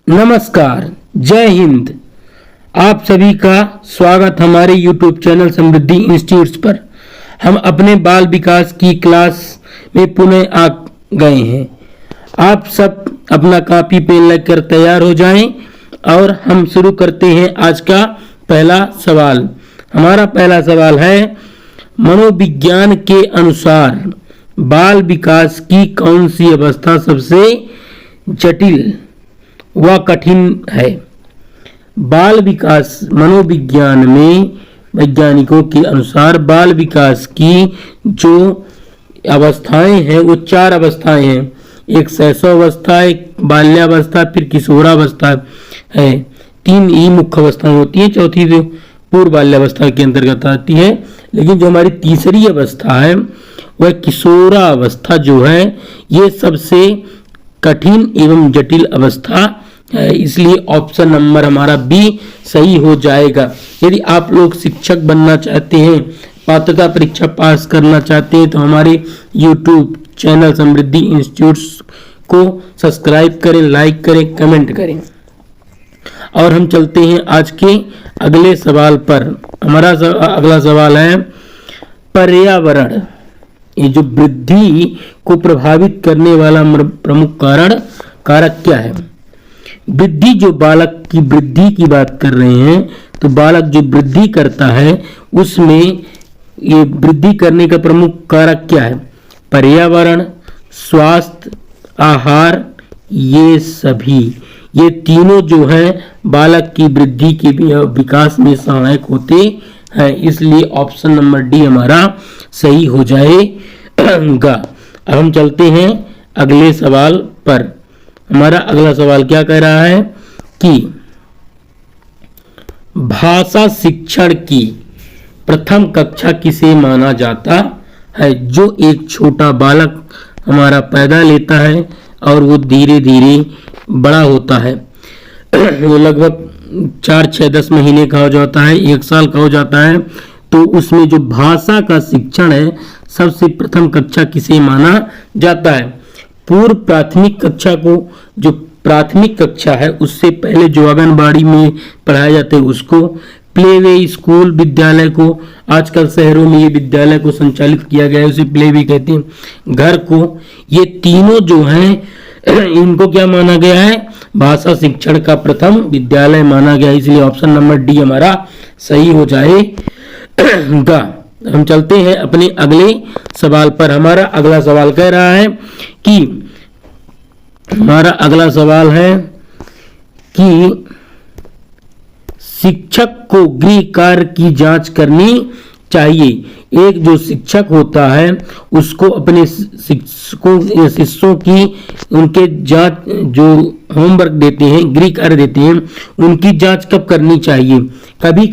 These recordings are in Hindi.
नमस्कार, जय हिंद। आप सभी का स्वागत हमारे YouTube चैनल समृद्धि इंस्टीट्यूट पर। हम अपने बाल विकास की क्लास में पुनः आ गए हैं। आप सब अपना कॉपी पेन लेकर तैयार हो जाएं और हम शुरू करते हैं आज का पहला सवाल। हमारा पहला सवाल है, मनोविज्ञान के अनुसार बाल विकास की कौन सी अवस्था सबसे जटिल व कठिन है? बाल विकास मनोविज्ञान में वैज्ञानिकों के अनुसार बाल विकास की जो अवस्थाएं हैं वो 4 अवस्थाएं हैं। एक शैशवावस्था, एक बाल्यावस्था, फिर किशोरावस्था है। 3 ही मुख्य अवस्थाएं होती हैं, चौथी जो पूर्व बाल्यावस्था के अंतर्गत आती है। लेकिन जो हमारी तीसरी अवस्था है वह किशोरावस्था जो है, ये सबसे कठिन एवं जटिल अवस्था है। इसलिए ऑप्शन नंबर हमारा बी सही हो जाएगा। यदि आप लोग शिक्षक बनना चाहते हैं, पात्रता परीक्षा पास करना चाहते हैं, तो हमारे YouTube चैनल समृद्धि इंस्टीट्यूट को सब्सक्राइब करें, लाइक करें, कमेंट करें। और हम चलते हैं आज के अगले सवाल पर। हमारा अगला सवाल है, पर्यावरण ये जो वृद्धि को प्रभावित करने वाला प्रमुख कारक क्या है? वृद्धि, जो बालक की वृद्धि की बात कर रहे हैं, तो बालक जो वृद्धि करता है उसमें ये वृद्धि करने का प्रमुख कारक क्या है? पर्यावरण, स्वास्थ्य, आहार, ये सभी, ये तीनों जो है बालक की वृद्धि के विकास में सहायक होते हैं। इसलिए ऑप्शन नंबर डी हमारा सही हो जाएगा। अब हम चलते हैं अगले सवाल पर। हमारा अगला सवाल क्या कह रहा है कि भाषा शिक्षण की प्रथम कक्षा किसे माना जाता है? जो एक छोटा बालक हमारा पैदा लेता है और वो धीरे धीरे बड़ा होता है, वो लगभग 4, 6, 10 महीने का हो जाता है, 1 साल का हो जाता है, तो उसमें जो भाषा का शिक्षण है सबसे प्रथम कक्षा किसे माना जाता है? पूर्व प्राथमिक कक्षा को, जो प्राथमिक कक्षा है उससे पहले जो आंगनबाड़ी में पढ़ाया जाता है उसको, प्ले वे स्कूल विद्यालय को, आजकल शहरों में ये विद्यालय को संचालित किया गया है, उसे प्ले वे कहते हैं, घर को, ये तीनों जो हैं इनको क्या माना गया है? भाषा शिक्षण का प्रथम विद्यालय माना गया। इसलिए ऑप्शन नंबर डी हमारा सही हो जाएगा। हम चलते हैं अपने अगले सवाल पर। हमारा अगला सवाल कह रहा है कि शिक्षक को गृह कार्य की जांच करनी चाहिए। एक जो शिक्षक होता है उसको अपने शिष्यों की उनके जांच, जो होमवर्क देते हैं, गृह कार्य देते हैं, उनकी जांच कब करनी चाहिए? कभी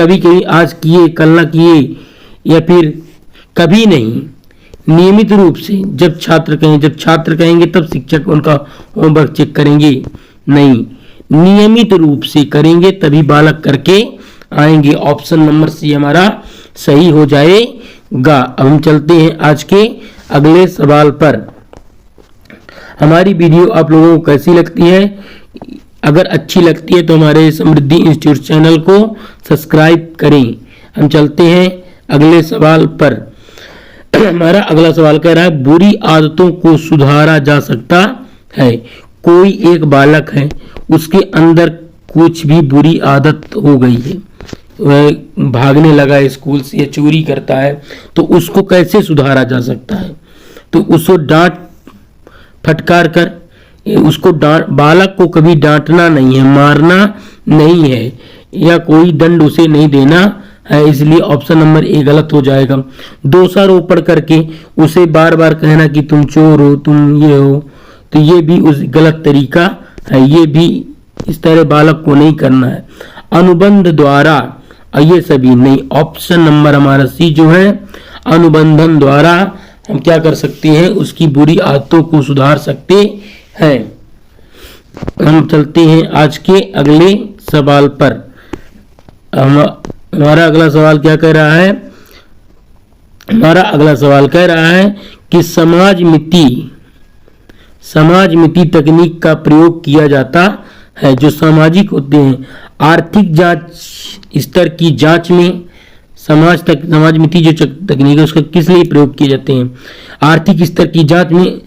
कभी आज किए कल ना किए, या फिर कभी नहीं, नियमित रूप से जब छात्र कहेंगे तब शिक्षक उनका होमवर्क चेक करेंगे? नहीं, नियमित रूप से करेंगे तभी बालक करके आएंगे। ऑप्शन नंबर सी हमारा सही हो जाएगा। अब हम चलते हैं आज के अगले सवाल पर। हमारी वीडियो आप लोगों को कैसी लगती है? अगर अच्छी लगती है तो हमारे समृद्धि इंस्टीट्यूट चैनल को सब्सक्राइब करें। हम चलते हैं अगले सवाल पर। हमारा अगला सवाल कह रहा है, बुरी आदतों को सुधारा जा सकता है। कोई एक बालक है, उसके अंदर कुछ भी बुरी आदत हो गई है, वह भागने लगा स्कूल से या चोरी करता है, तो उसको कैसे सुधारा जा सकता है? तो उसको डांट फटकार कर, उसको बालक को कभी डांटना नहीं है, मारना नहीं है, या कोई दंड उसे नहीं देना है। इसलिए ऑप्शन नंबर ए गलत हो जाएगा। दोषारोपण करके उसे बार बार कहना कि तुम चोर हो, तुम ये हो, तो ये भी उस गलत तरीका है। ये भी इस तरह बालक को नहीं करना है। अनुबंध द्वारा, ये सभी नहीं। ऑप्शन नंबर हमारा सी जो है, अनुबंधन द्वारा हम क्या कर सकते हैं? उसकी बुरी आदतों को सुधार सकते हैं। हम चलते हैं आज के अगले सवाल पर। हमारा अगला सवाल क्या कह रहा है? हमारा अगला सवाल कह रहा है कि समाज मिति समाजमिति तकनीक का प्रयोग किया जाता है। जो सामाजिक होते हैं, आर्थिक जांच स्तर की जांच में समाजमिति जो तकनीक है उसका किस लिए प्रयोग किए जाते हैं? आर्थिक स्तर की जांच में,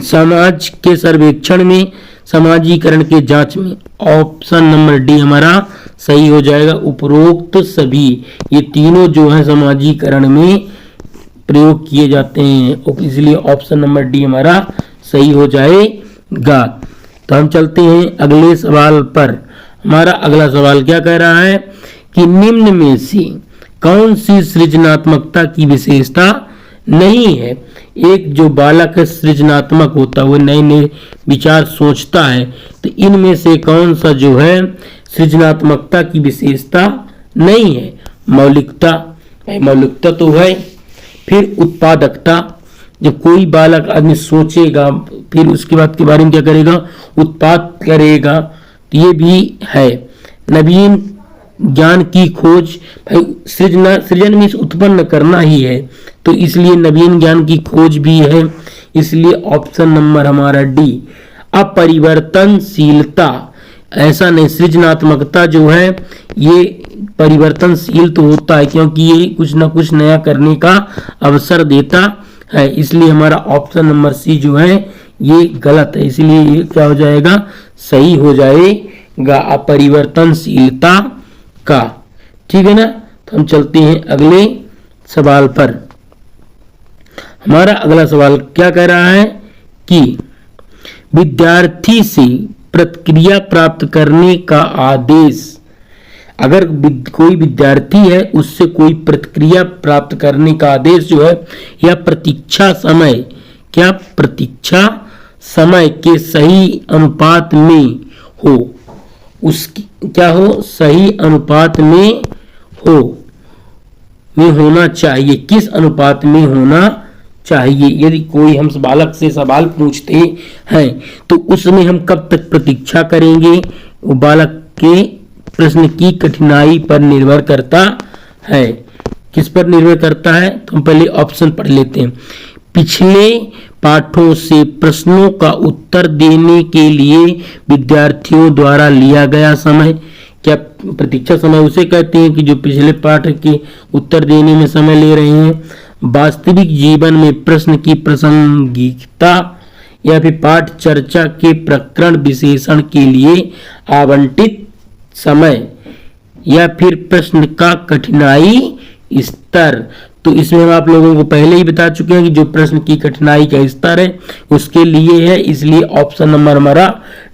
समाज के सर्वेक्षण में, समाजीकरण के जांच में। ऑप्शन नंबर डी हमारा सही हो जाएगा। उपरोक्त सभी ये तीनों जो है समाजीकरण में प्रयोग किए जाते हैं, इसलिए ऑप्शन नंबर डी हमारा सही हो जाएगा। तो हम चलते हैं अगले सवाल पर। हमारा अगला सवाल क्या कह रहा है कि निम्न में से कौन सी सृजनात्मकता की विशेषता नहीं है? एक जो बालक सृजनात्मक होता है, वो नए नए विचार सोचता है, तो इनमें से कौन सा जो है सृजनात्मकता की विशेषता नहीं है? मौलिकता, मौलिकता तो है। फिर उत्पादकता, जब कोई बालक आदमी सोचेगा फिर उसके बाद के बारे में क्या करेगा? उत्पाद करेगा, तो ये भी है। नवीन ज्ञान की खोज, भाई सृजन में उत्पन्न करना ही है, तो इसलिए नवीन ज्ञान की खोज भी है, इसलिए ऑप्शन नंबर हमारा डी। अपरिवर्तनशीलता, ऐसा नहीं, सृजनात्मकता जो है ये परिवर्तनशील तो होता है, क्योंकि ये कुछ ना कुछ नया करने का अवसर देता है, इसलिए हमारा ऑप्शन नंबर सी जो है ये गलत है, इसलिए ये क्या हो जाएगा? सही हो जाएगा, अपरिवर्तनशीलता का। ठीक है ना? तो हम चलते हैं अगले सवाल पर। हमारा अगला सवाल क्या कह रहा है कि विद्यार्थी से प्रतिक्रिया प्राप्त करने का आदेश, अगर कोई विद्यार्थी है उससे कोई प्रतिक्रिया प्राप्त करने का आदेश जो है या प्रतीक्षा समय, क्या प्रतीक्षा समय के सही अनुपात में हो, उसकी क्या हो? सही अनुपात में होना चाहिए। किस अनुपात में होना चाहिए? यदि कोई हम बालक से सवाल पूछते हैं तो उसमें हम कब तक प्रतीक्षा करेंगे? वो बालक के प्रश्न की कठिनाई पर निर्भर करता है। किस पर निर्भर करता है? तो हम पहले ऑप्शन पढ़ लेते हैं। पिछले पाठों से प्रश्नों का उत्तर देने के लिए विद्यार्थियों द्वारा लिया गया समय, क्या प्रतीक्षा समय उसे कहते हैं कि जो पिछले पाठ के उत्तर देने में समय ले रहे हैं। वास्तविक जीवन में प्रश्न की प्रासंगिकता, या फिर पाठ चर्चा के प्रकरण विशेषण के लिए आवंटित समय, या फिर प्रश्न का कठिनाई स्तर। तो इसमें हम आप लोगों को पहले ही बता चुके हैं कि जो प्रश्न की कठिनाई का स्तर है उसके लिए है, इसलिए ऑप्शन नंबर हमारा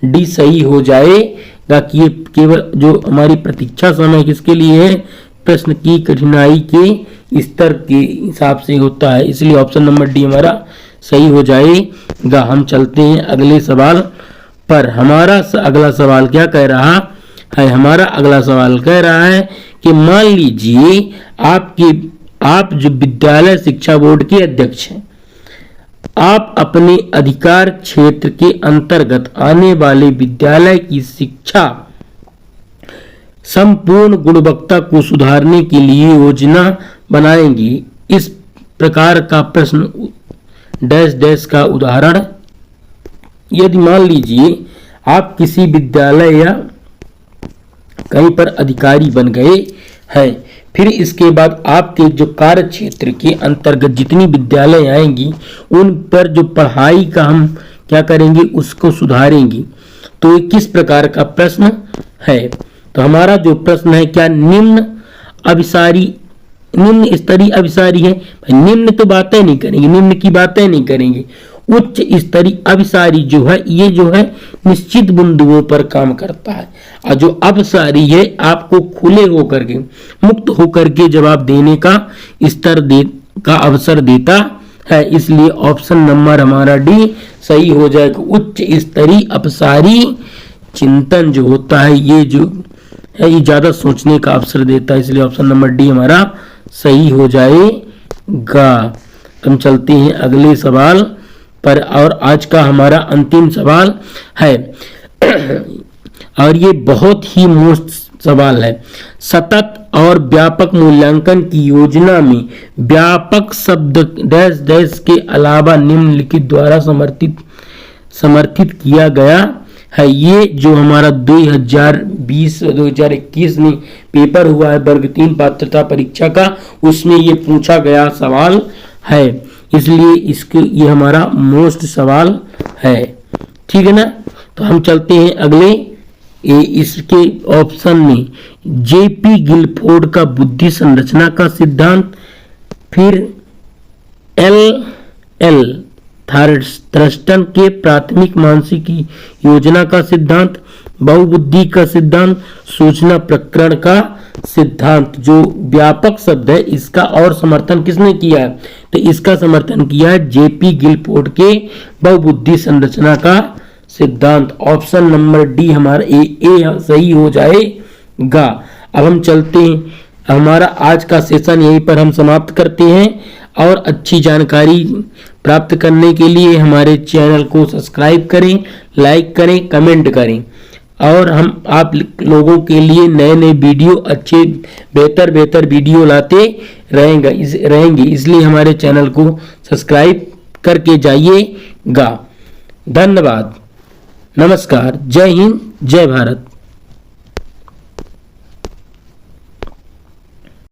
डी सही हो जाएगा कि ये केवल जो हमारी प्रतीक्षा समय किसके लिए है? प्रश्न की कठिनाई के स्तर के हिसाब से होता है, इसलिए ऑप्शन नंबर डी हमारा सही हो जाएगा। हम चलते हैं अगले सवाल पर। हमारा अगला सवाल क्या कह रहा है? हमारा अगला सवाल कह रहा है कि मान लीजिए आप जो विद्यालय शिक्षा बोर्ड के अध्यक्ष हैं, आप अपने अधिकार क्षेत्र के अंतर्गत आने वाले विद्यालय की शिक्षा संपूर्ण गुणवत्ता को सुधारने के लिए योजना बनाएंगी। इस प्रकार का प्रश्न डैश डैश का उदाहरण। यदि मान लीजिए आप किसी विद्यालय या कहीं पर अधिकारी बन गए हैं, फिर इसके बाद आपके जो कार्य क्षेत्र के अंतर्गत जितनी विद्यालय आएंगी उन पर जो पढ़ाई का हम क्या करेंगे? उसको सुधारेंगी। तो ये किस प्रकार का प्रश्न है? तो हमारा जो प्रश्न है, क्या निम्न स्तरीय अभिसारी है? निम्न तो बातें नहीं करेंगे, निम्न की बातें नहीं करेंगे। उच्च स्तरीय अभिसारी जो है ये जो है निश्चित बिंदुओं पर काम करता है, और जो अभिसारी है आपको खुले होकर के, मुक्त होकर के जवाब देने का का अवसर देता है, इसलिए ऑप्शन नंबर हमारा डी सही हो जाएगा। उच्च स्तरीय अभिसारी चिंतन जो होता है ये जो है ये ज्यादा सोचने का अवसर देता है, इसलिए ऑप्शन नंबर डी हमारा सही हो जाएगा। हम चलते हैं अगले सवाल पर, और आज का हमारा अंतिम सवाल है और ये बहुत ही मोस्ट सवाल है। सतत और व्यापक मूल्यांकन की योजना में व्यापक शब्द डैश डैश के अलावा निम्नलिखित द्वारा समर्थित समर्थित किया गया है। ये जो हमारा 2020-2021 में पेपर हुआ है वर्ग 3 पात्रता परीक्षा का, उसमें ये पूछा गया सवाल है, इसलिए इसके ये हमारा मोस्ट सवाल है। ठीक है ना। तो हम चलते हैं अगले इसके ऑप्शन में, जेपी गिलफोर्ड का बुद्धि संरचना का सिद्धांत, फिर एल थर्स्टन के प्राथमिक मानसिक योजना का सिद्धांत, बहुबुद्धि का सिद्धांत, सूचना प्रकरण का सिद्धांत। जो व्यापक शब्द है इसका और समर्थन किसने किया है, तो इसका समर्थन किया है जेपी गिलफोर्ड के बहुबुद्धि संरचना का सिद्धांत। ऑप्शन नंबर डी हमारा ए सही हो जाएगा। अब हम चलते हैं, हमारा आज का सेशन यहीं पर हम समाप्त करते हैं, और अच्छी जानकारी प्राप्त करने के लिए हमारे चैनल को सब्सक्राइब करें, लाइक करें, कमेंट करें, और हम आप लोगों के लिए नए नए वीडियो, अच्छे बेहतर वीडियो लाते रहेंगे, इसलिए हमारे चैनल को सब्सक्राइब करके जाइएगा। धन्यवाद, नमस्कार, जय हिंद, जय भारत।